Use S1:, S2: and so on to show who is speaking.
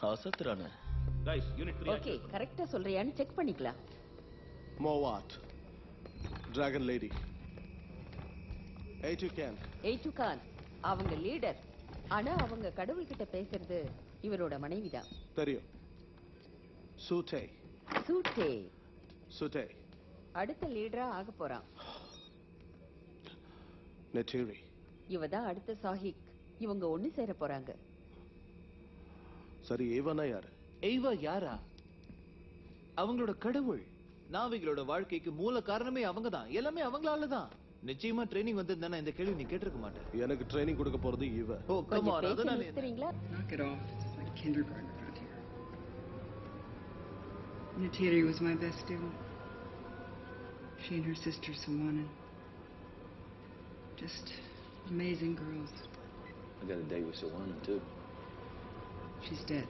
S1: அசத்துறானே.
S2: Guys, unit 3
S3: okay கரெக்டா சொல்றியான்னு check பண்ணிக்கலாம்.
S4: Mowat. Dragon Lady. A2 Can.
S3: A2 கான் அவங்க லீடர். ஆனா அவங்க கடவுள்கிட்ட பேசுறது இவரோட மனைவிதான்.
S4: தெரியும். Sute.
S3: சூட்டே
S4: Sute.
S3: அடுத்த லீடரா ஆக போறான்.
S4: Netiri.
S3: இவதான் அடுத்த சாஹிக். இவங்க ஒண்ணு சேர போறாங்க.
S4: சரி ஏவனா யாரு?
S2: எய்வா யாரா? அவங்களோட கடவுள். நாவிகளோட வாழ்க்கைக்கு மூல காரணமே அவங்கதான். எல்லாமே அவங்களால தான். நிச்சயமா ட்ரெயினிங் வந்திருந்தா இந்த கேள்வி நீ கேட்டிருக்க மாட்டேன்.
S4: எனக்கு ட்ரைனிங் கொடுக்க போறது இவ.
S2: ஓ கம்
S3: கொஞ்சம்
S2: ஆன்.
S3: பேச
S2: அதனால
S3: நிறுத்துறீங்களா?
S5: Knock it off. It's like kindergarten around here. Natiri was my best student. She and her sister Samanan. Just amazing girls.
S1: I got a date with Sawana too.
S5: She's dead.